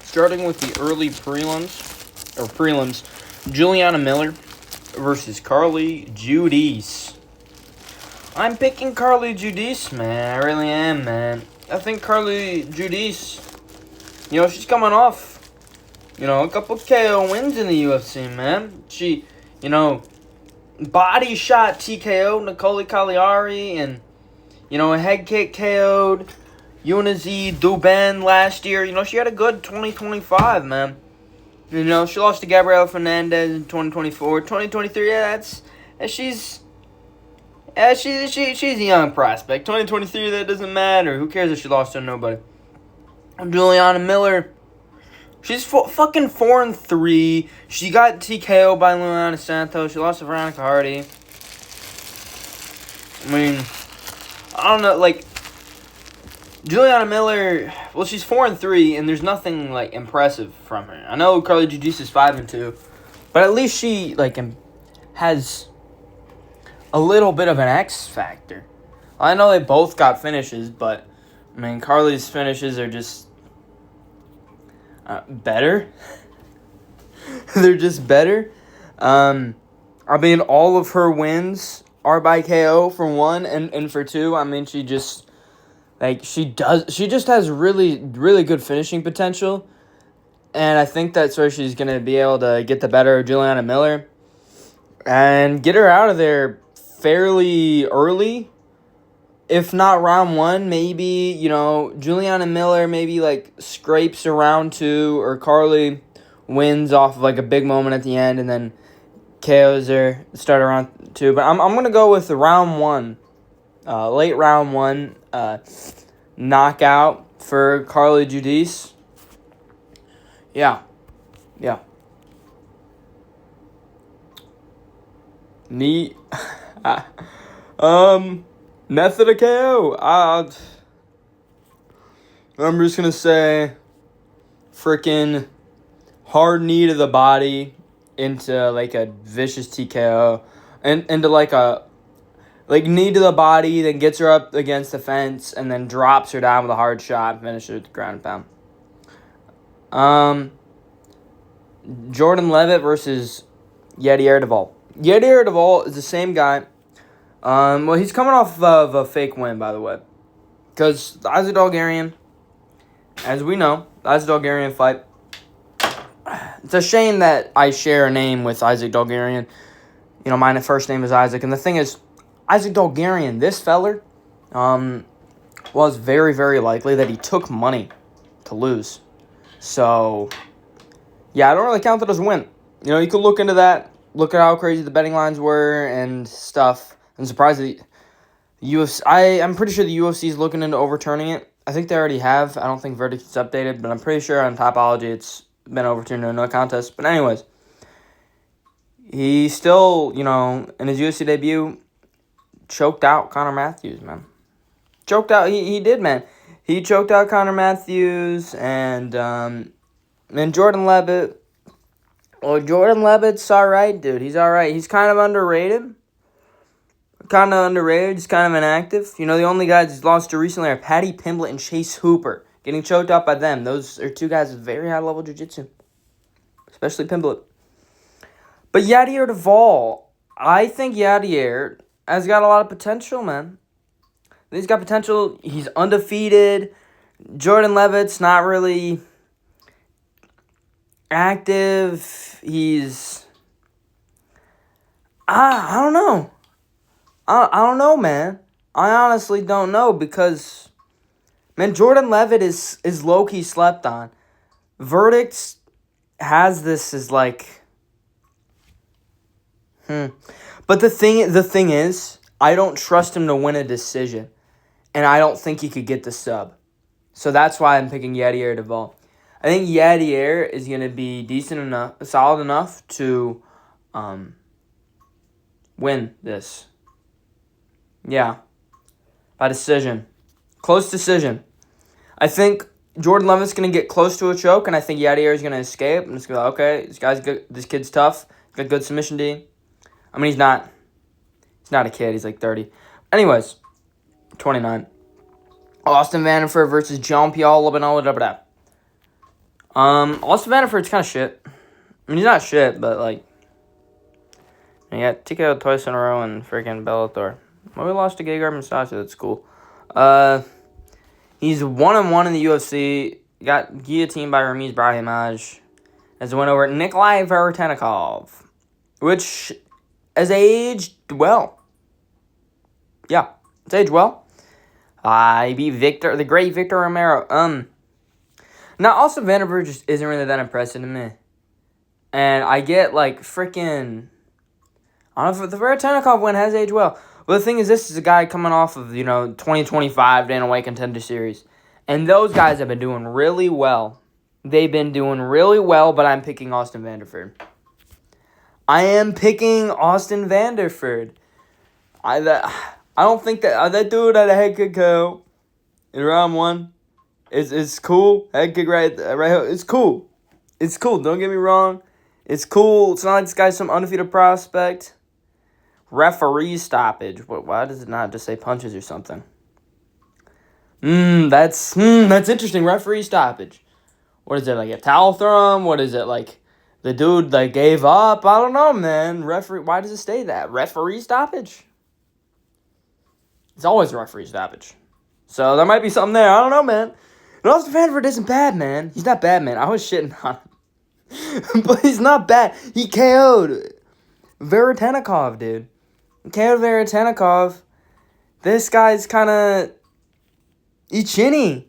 Starting with the early prelims, Juliana Miller versus Carly Judice. I'm picking Carly Judice, man. I really am, man. I think Carly Judice, she's coming off, a couple KO wins in the UFC, man. She, body shot TKO Nicole Cagliari and, a head kick KO'd Eunice Dubin last year. She had a good 2025, man. She lost to Gabriela Hernandez in 2024. 2023, she's a young prospect. 2023, that doesn't matter. Who cares if she lost to nobody? Juliana Miller, she's fucking 4-3. She got TKO by Luana Santos. She lost to Veronica Hardy. I mean, I don't know, Juliana Miller, well, she's 4-3, and there's nothing, impressive from her. I know Carly Judice is 5-2, but at least she, has a little bit of an X factor. I know they both got finishes, but, Carly's finishes are just better. They're just better. All of her wins are by KO for one, and for two, she just... she just has really, really good finishing potential. And I think that's where she's going to be able to get the better of Juliana Miller and get her out of there fairly early. If not round one, maybe, Juliana Miller maybe, scrapes a round two, or Carly wins off of, a big moment at the end and then KOs her start around two. But I'm going to go with the round one. Late round one knockout for Carly Judice. Yeah. Neat. Method of KO. I'm just going to say freaking hard knee to the body into, a vicious TKO. And into, knee to the body, then gets her up against the fence, and then drops her down with a hard shot, finishes her with the ground and pound. Jordan Levitt versus Yadier Duvall. Yadier Duvall is the same guy. He's coming off of a fake win, by the way. Because the Isaac Dalgarian, as we know, the Isaac Dalgarian fight, it's a shame that I share a name with Isaac Dalgarian. My first name is Isaac, and the thing is, Isaac Dalgarian, this feller, was very, very likely that he took money to lose. So, yeah, I don't really count that as a win. You could look into that, look at how crazy the betting lines were and stuff. I'm surprised that the UFC, I'm pretty sure the UFC is looking into overturning it. I think they already have. I don't think verdict is updated, but I'm pretty sure on Topology it's been overturned in no contest. But anyways, he still, in his UFC debut, choked out Conor Matthews, man. He did, man. He choked out Conor Matthews, and Jordan Levitt. Well, Jordan Levitt's alright, dude. He's alright. He's kind of underrated. He's kind of inactive. The only guys he's lost to recently are Paddy Pimblett and Chase Hooper. Getting choked out by them. Those are two guys with very high-level jiu-jitsu. Especially Pimblett. But Yadier Duvall, I think Yadier has got a lot of potential, man. He's got potential. He's undefeated. Jordan Levitt's not really active. He's... I don't know. I don't know, man. I honestly don't know because, man, Jordan Levitt is low-key slept on. Verdicts has this as But the thing is, I don't trust him to win a decision. And I don't think he could get the sub. So that's why I'm picking Yadier Duvall. I think Yadier is going to be solid enough to win this. Yeah. By decision. Close decision. I think Jordan Levitt's going to get close to a choke, and I think Yadier is going to escape. I'm just going to be like, okay, this guy's good. This kid's tough. He's got good submission D. He's not a kid. He's 30. Anyways, 29. Austin Vanderford versus Jean-Pierre Lebonel. Austin Vanderford's kind of shit. I mean, he's not shit, but, like, he got TKO twice in a row in freaking Bellator. Well, we lost to Gegard Mousasi. That's cool. He's 1-1 in the UFC. Got guillotined by Ramiz Brahimaj as a win over Nikolai Veretennikov, which has aged well. Yeah, it's aged well. He beat the great Victor Romero. Now, Austin Vanderford just isn't really that impressive to me. And I get, like, freaking... I don't know if the Veretennikov win has aged well. But the thing is, this is a guy coming off of, 2025 Dana White Contender Series. And those guys have been doing really well. They've been doing really well, but I'm picking Austin Vanderford. I am picking Austin Vanderford. I don't think that dude had a head kick KO in round 1. It's cool. Head kick right. It's cool. It's cool. Don't get me wrong. It's cool. It's not like this guy's some undefeated prospect. Referee stoppage. Why does it not just say punches or something? That's interesting. Referee stoppage. What is it, like a towel throw? What is it, like the dude like gave up? I don't know, man. Referee. Why does it say that? Referee stoppage. It's always a referee stoppage. So there might be something there. I don't know, man. And Austin Vanderford isn't bad, man. He's not bad, man. I was shitting on him. But he's not bad. He KO'd Veretennikov, dude. He KO'd Veretennikov. This guy's kind of... He's chinny.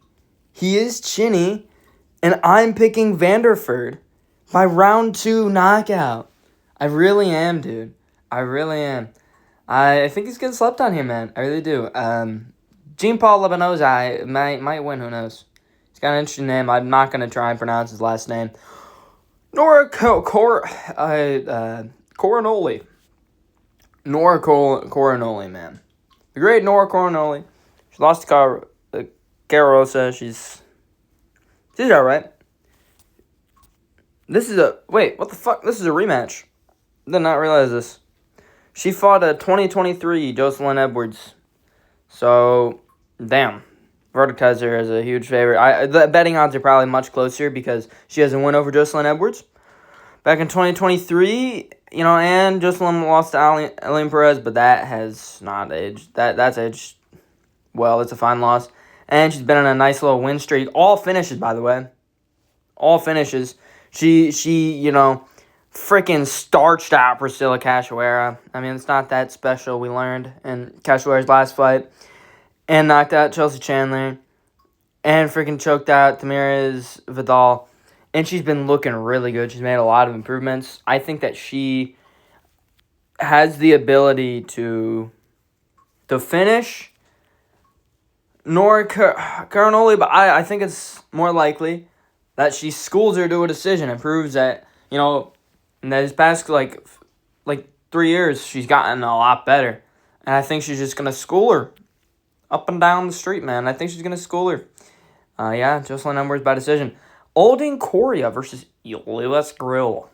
He is chinny. And I'm picking Vanderford by round 2 knockout. I really am, dude. I really am. I think he's getting slept on here, man. I really do. Jean-Paul Lebanozai might win. Who knows? He's got an interesting name. I'm not going to try and pronounce his last name. Nora Coronoli. Nora Coronoli, man. The great Nora Coronoli. She lost to Carosa. She's all right. This is what the fuck? This is a rematch. Did not realize this. She fought a 2023 Jocelyn Edwards. So, damn. Verdict has her as a huge favorite. The betting odds are probably much closer because she has a win over Jocelyn Edwards. Back in 2023, and Jocelyn lost to Aline Perez, but that has not aged. That's aged well. It's a fine loss. And she's been on a nice little win streak. All finishes, by the way. All finishes. She freaking starched out Priscilla Cachoeira. I mean, it's not that special, we learned in Cachoeira's last fight. And knocked out Chelsea Chandler. And freaking choked out Tamires Vidal. And she's been looking really good. She's made a lot of improvements. I think that she has the ability to finish Nora Coronoli, but I think it's more likely that she schools her to a decision and proves that, in these past, like 3 years, she's gotten a lot better. And I think she's just going to school her up and down the street, man. I think she's going to school her. Jocelyn Edwards by decision. Alden Correa versus Lewis Grill.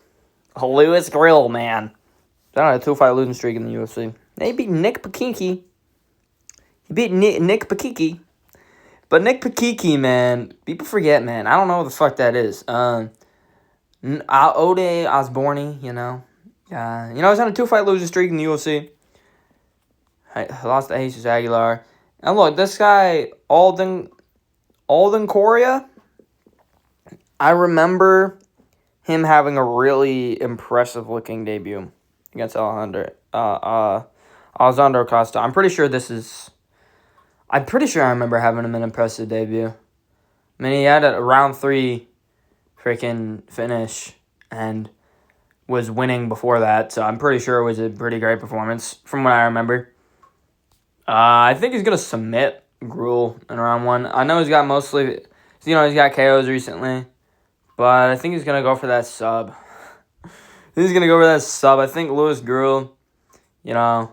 Lewis Grill, man. He's on a 2-fight losing streak in the UFC. They beat Nick Pakiki. He beat Nick Pakiki. But Nick Pakiki, man, people forget, man. I don't know what the fuck that is. Ode Osborne, he's on a 2-fight losing streak in the UFC. I lost to Jesus Aguilar. And look, this guy, Alden Correa, I remember him having a really impressive-looking debut against Alejandro Costa. I'm pretty sure I remember having him an impressive debut. I mean, he had a round 3 freaking finish and was winning before that, so I'm pretty sure it was a pretty great performance from what I remember. I think he's going to submit Gruel in round 1. I know he's got he's got KOs recently, but I think he's going to go for that sub. I think Lewis Gruel, is going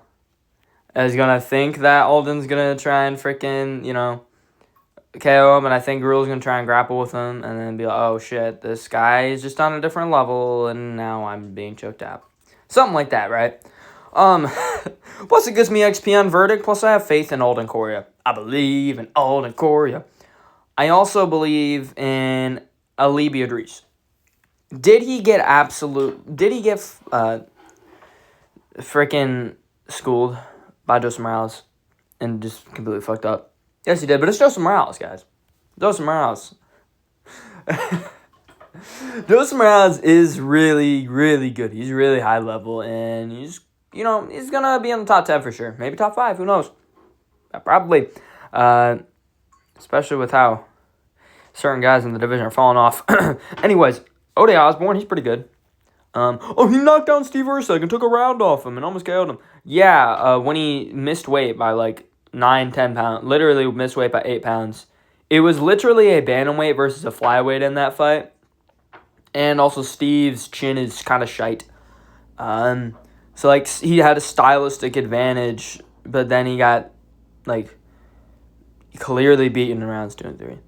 to think that Alden's going to try and freaking, KO him, and I think Gruel's going to try and grapple with him, and then be like, oh shit, this guy is just on a different level, and now I'm being choked out. Something like that, right? Plus it gives me XP on verdict, plus I have faith in Alden Correa. I believe in Alden Correa. I also believe in Alibi Idris. Did he get freaking schooled by Joseph Morales and just completely fucked up? Yes, he did, but it's Joseph Morales, guys. Joseph Morales. Joseph Morales is really, really good. He's really high level, and he's going to be in the top 10 for sure. Maybe top 5, who knows? Probably. Especially with how certain guys in the division are falling off. Anyways, Ode Osborne, he's pretty good. He knocked down Steve Erceg and took a round off him and almost KO'd him. Yeah, when he missed weight by like 9, 10 pounds, literally missed weight by 8 pounds. It was literally a bantamweight versus a flyweight in that fight. And also Steve's chin is kind of shite. So like he had a stylistic advantage, but then he got like clearly beaten in rounds 2 and 3.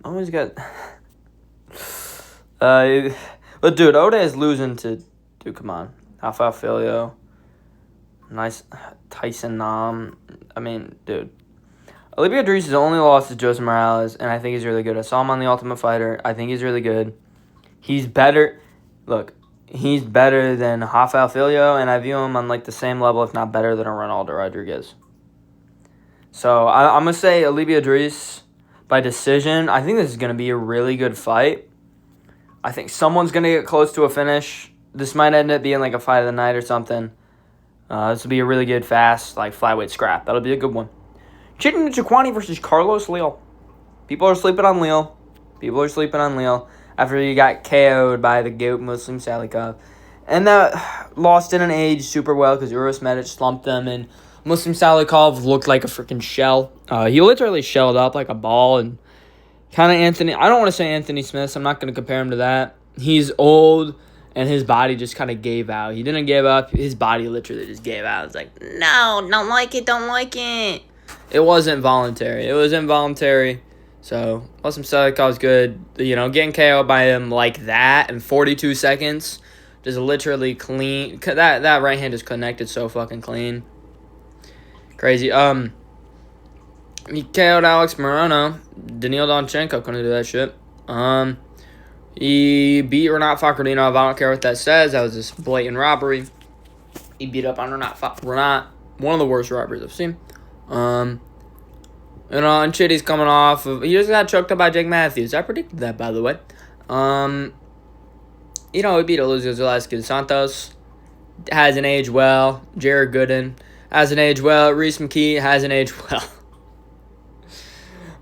Always got but dude, Ode is losing to come on. Rafael Filio. Nice Tyson Nam. I mean, dude. Olivier Idris has only lost to Joseph Morales, and I think he's really good. I saw him on The Ultimate Fighter. I think he's really good. He's better. Look, he's better than Rafael Filio, and I view him on like the same level, if not better, than a Ronaldo Rodriguez. So I'm going to say Olivier Idris by decision. I think this is going to be a really good fight. I think someone's going to get close to a finish. This might end up being like a fight of the night or something. This will be a really good, fast, like flyweight scrap. That'll be a good one. Chitin Njokuani versus Carlos Leal. People are sleeping on Leal. After he got KO'd by the GOAT Muslim Salikov. And that loss didn't age super well because Uros Medic slumped them, and Muslim Salikov looked like a freaking shell. He literally shelled up like a ball, and kind of Anthony. I don't want to say Anthony Smith. I'm not going to compare him to that. He's old, and his body just kind of gave out. He didn't give up. His body literally just gave out. It's like, no, don't like it. It wasn't voluntary. It was involuntary. So, Muslim Salikov's good. Getting KO'd by him like that in 42 seconds, just literally clean. That right hand is connected so fucking clean. Crazy. He KO'd Alex Morono. Daniil Donchenko couldn't do that shit. He beat Renat Fakhretdinov. I don't care what that says. That was just blatant robbery. He beat up on Renat. One of the worst robberies I've seen. And Chitty's coming off of... He just got choked up by Jake Matthews. I predicted that, by the way. He beat Elizeu Zaleski Santos. Hasn't aged well. Jared Gooden hasn't aged well. Reese McKee hasn't aged well.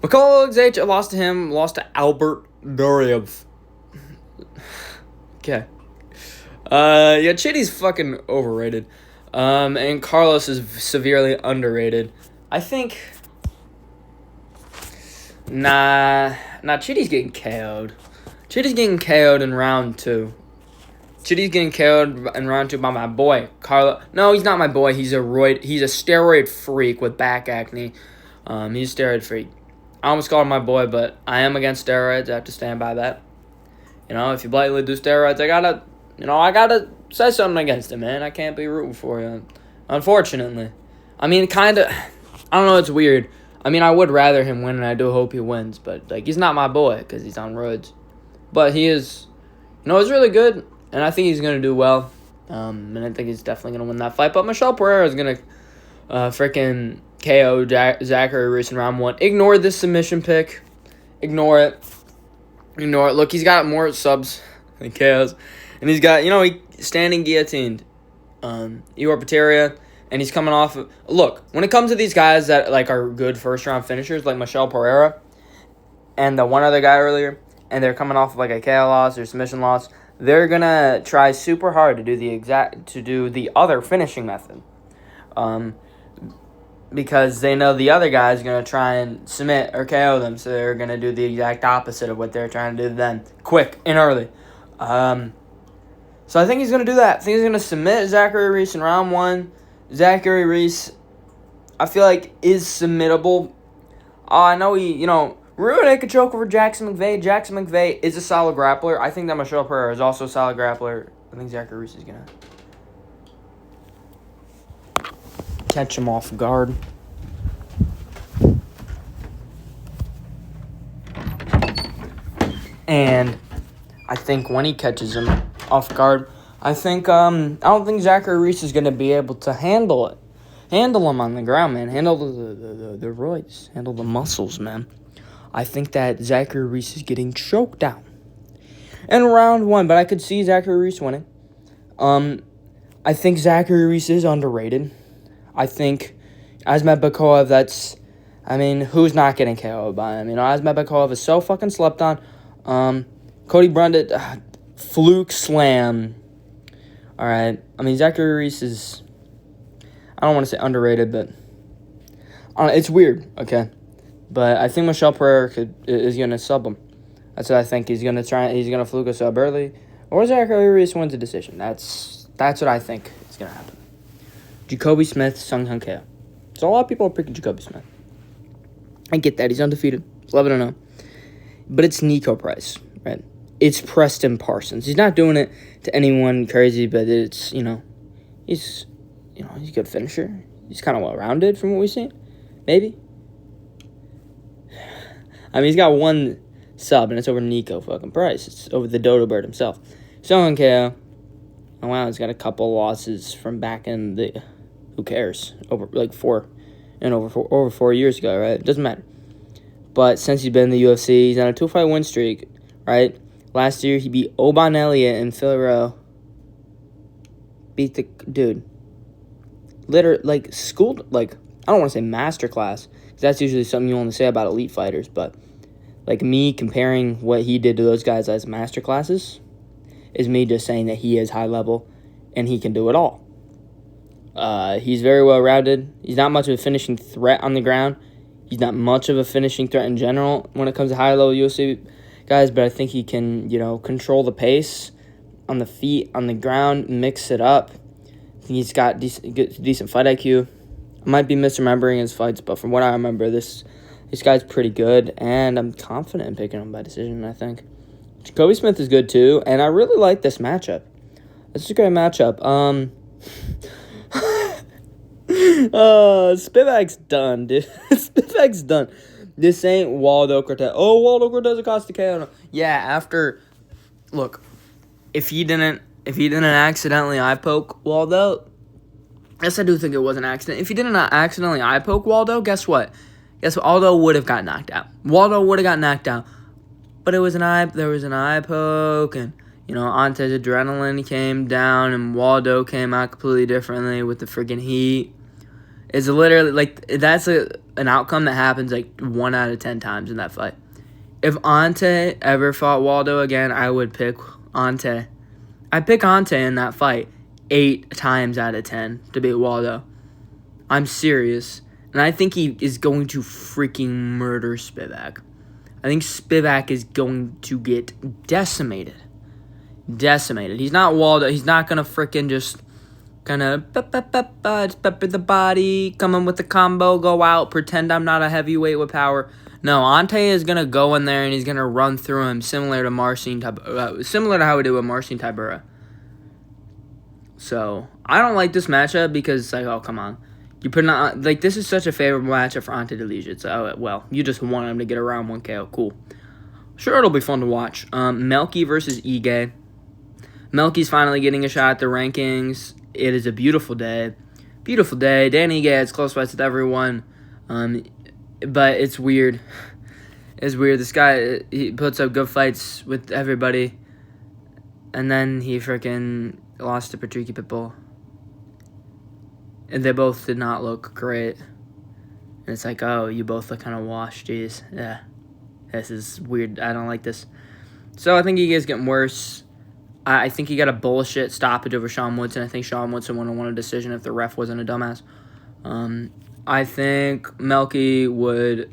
Mikola Zaycha lost to him. Lost to Albert Duryev. Okay. Chitty's fucking overrated. And Carlos is severely underrated. I think... Nah, Chitty's getting KO'd. Chitty's getting KO'd in round 2. Chitty's getting KO'd in round 2 by my boy, Carlo. No, he's not my boy. He's a steroid freak with back acne. He's a steroid freak. I almost called him my boy, but I am against steroids. I have to stand by that. If you blatantly do steroids, I gotta say something against it, man. I can't be rooting for you, unfortunately. I mean, kind of, I don't know, it's weird. I mean, I would rather him win, and I do hope he wins, but, he's not my boy because he's on roids. But he is, he's really good, and I think he's going to do well. And I think he's definitely going to win that fight. But Michel Pereira is going to freaking KO Zachary Reese in round 1. Ignore this submission pick. Ignore it. Look, he's got more subs than KOs. And he's got, he standing guillotined. Igor Pateria. And he's coming off of... Look, when it comes to these guys that are good first-round finishers, like Michel Pereira and the one other guy earlier, and they're coming off of a KO loss or submission loss, they're going to try super hard to do the other finishing method. Because they know the other guy's going to try and submit or KO them, so they're going to do the exact opposite of what they're trying to do then, quick and early. So I think he's going to do that. I think he's going to submit Zachary Reese in round 1. Zachary Reese, I feel like, is submittable. I know Rude could choke over Jackson McVeigh. Jackson McVeigh is a solid grappler. I think that Michel Pereira is also a solid grappler. I think Zachary Reese is going to catch him off guard. And I think when he catches him off guard, I don't think Zachary Reese is going to be able to handle it. Handle him on the ground, man. Handle the roids. Handle the muscles, man. I think that Zachary Reese is getting choked out in round 1, but I could see Zachary Reese winning. I think Zachary Reese is underrated. I think Asmat who's not getting KO'd by him? Asmat Bakov is so fucking slept on. Cody Brundit, fluke slam. All right. Zachary Reese is, I don't want to say underrated, but it's weird, okay? But I think Michelle Pereira is going to sub him. That's what I think. He's going to fluke a sub early. Or Zachary Reese wins a decision. That's what I think is going to happen. Jacoby Smith, Sung Hyun KO. So a lot of people are picking Jacoby Smith. I get that. He's undefeated. 11-0. But it's Nico Price, right? It's Preston Parsons. He's not doing it to anyone crazy, but it's, he's a good finisher. He's kind of well-rounded from what we've seen. Maybe. He's got one sub, and it's over Nico fucking Price. It's over the Dodo Bird himself. Sung KO. Oh, wow, he's got a couple losses from back in the... Who cares? Over 4 years ago, right? It doesn't matter. But since he's been in the UFC, he's on a 2-fight win streak, right? Last year, he beat Oban Elliott and Phil Rowe. Beat the dude. Literally, schooled, I don't want to say masterclass, because that's usually something you only say about elite fighters, but, me comparing what he did to those guys as masterclasses is me just saying that he is high level and he can do it all. He's very well-rounded. He's not much of a finishing threat on the ground. He's not much of a finishing threat in general when it comes to high-level UFC guys, but I think he can, control the pace on the feet, on the ground, mix it up. I think he's got decent fight IQ. I might be misremembering his fights, but from what I remember, this guy's pretty good, and I'm confident in picking him by decision, I think. Jacoby Smith is good, too, and I really like this matchup. This is a great matchup. Spivak's done, dude. Spivak's done. This ain't Waldo Cortez. Oh, Waldo Cortez cost the KO. Yeah, look, if he didn't accidentally eye poke Waldo, yes, I do think it was an accident. If he didn't accidentally eye poke Waldo, guess what? Waldo would have got knocked out. But there was an eye poke, and Ante's adrenaline came down, and Waldo came out completely differently with the freaking heat. It's literally, that's an outcome that happens, 1 out of 10 times in that fight. If Ante ever fought Waldo again, I would pick Ante. I'd pick Ante in that fight 8 times out of 10 to beat Waldo. I'm serious. And I think he is going to freaking murder Spivak. I think Spivak is going to get decimated. He's not Waldo. He's not going to freaking just kind of pepper the body, come in with the combo, go out, pretend I'm not a heavyweight with power. No, Ante is going to go in there and he's going to run through him similar to how we did with Marcin Tybura. So, I don't like this matchup because, oh, come on. You put on, this is such a favorable matchup for Ante Delija. It's, you just want him to get around 1 KO. Cool. Sure, it'll be fun to watch. Melky versus Ige. Melky's finally getting a shot at the rankings. It is a beautiful day. Beautiful day. Danny Ige has close fights with everyone. But it's weird. It's weird. This guy, he puts up good fights with everybody. And then he freaking lost to Patricky Pitbull. And they both did not look great. And it's oh, you both look kind of washed. Jeez. Yeah. This is weird. I don't like this. So I think Ige's getting worse. I think he got a bullshit stoppage over Sean Woodson. I think Sean Woodson would have won a decision if the ref wasn't a dumbass. I think Melky would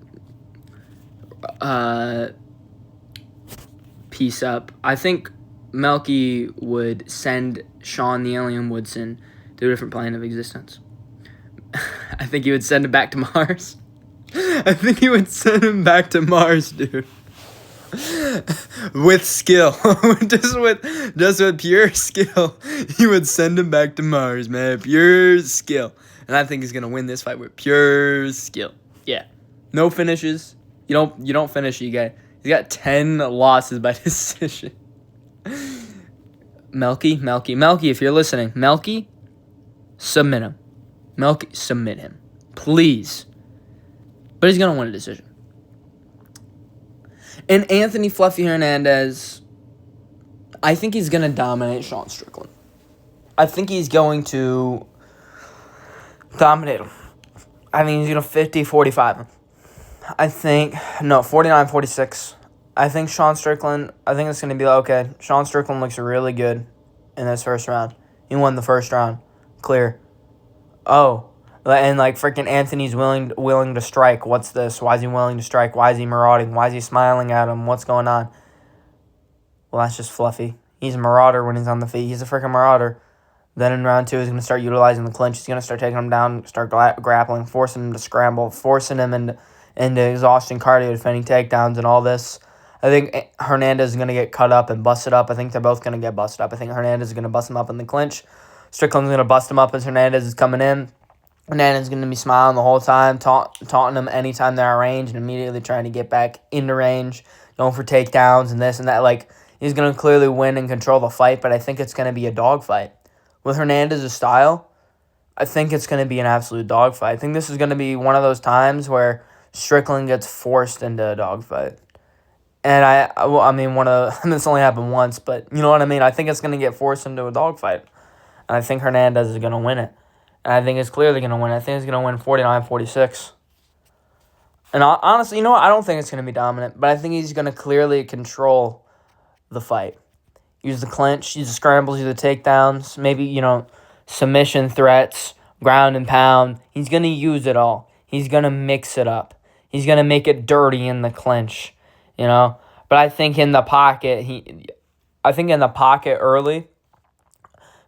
piece up. I think Melky would send Sean the Alien Woodson to a different plane of existence. I think he would send him back to Mars. I think he would send him back to Mars, dude. With skill. just with pure skill. He would send him back to Mars, man. Pure skill. And I think he's gonna win this fight with pure skill. Yeah. No finishes. You don't finish, you guys. He's got 10 losses by decision. Melky, if you're listening, Melky, submit him. Melky, submit him. Please. But he's going to win a decision. And Anthony Fluffy Hernandez, I think he's going to dominate Sean Strickland. I think he's going to dominate him. I think he's going to 50-45 him. 49-46. I think Sean Strickland, I think it's going to be okay. Sean Strickland looks really good in this first round. He won the first round. Clear. Oh, and like freaking Anthony's willing to strike. What's this? Why is he willing to strike? Why is he marauding? Why is he smiling at him? What's going on? Well, that's just Fluffy. He's a marauder when he's on the feet. He's a freaking marauder. Then in round 2, he's going to start utilizing the clinch. He's going to start taking him down, start grappling, forcing him to scramble, forcing him into exhaustion cardio, defending takedowns and all this. I think Hernandez is going to get cut up and busted up. I think they're both going to get busted up. I think Hernandez is going to bust him up in the clinch. Strickland's going to bust him up as Hernandez is coming in. Hernandez is going to be smiling the whole time, taunting him anytime they're at range and immediately trying to get back into range, going for takedowns and this and that. Like, he's going to clearly win and control the fight, but I think it's going to be a dogfight. With Hernandez's style, I think it's going to be an absolute dogfight. I think this is going to be one of those times where Strickland gets forced into a dogfight. And this only happened once, but you know what I mean? I think it's going to get forced into a dogfight. And I think Hernandez is going to win it. And I think it's clearly going to win. I think it's going to win 49-46. And honestly, you know what? I don't think it's going to be dominant, but I think he's going to clearly control the fight. Use the clinch, use the scrambles, use the takedowns, maybe, submission threats, ground and pound. He's going to use it all. He's going to mix it up. He's going to make it dirty in the clinch, But I think in the pocket, early,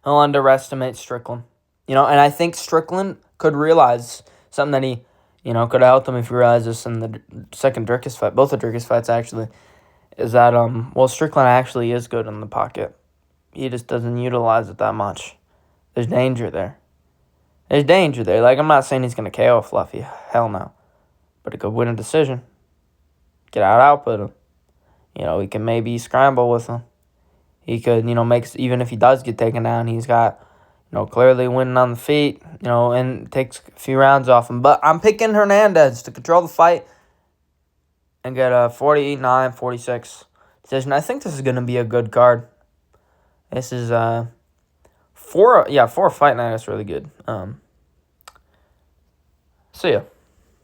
he'll underestimate Strickland. And I think Strickland could realize something that he, could have helped him if he realized this in the second Dricus fight, both the Dricus fights actually, is that, Strickland actually is good in the pocket. He just doesn't utilize it that much. There's danger there. Like, I'm not saying he's going to KO Fluffy. Hell no. But he could win a decision. Get output him. He can maybe scramble with him. He could, even if he does get taken down, he's got, clearly winning on the feet, and takes a few rounds off him. But I'm picking Hernandez to control the fight and get a 49-46 decision. I think this is going to be a good card. This is, for a fight night, that's really good. See ya.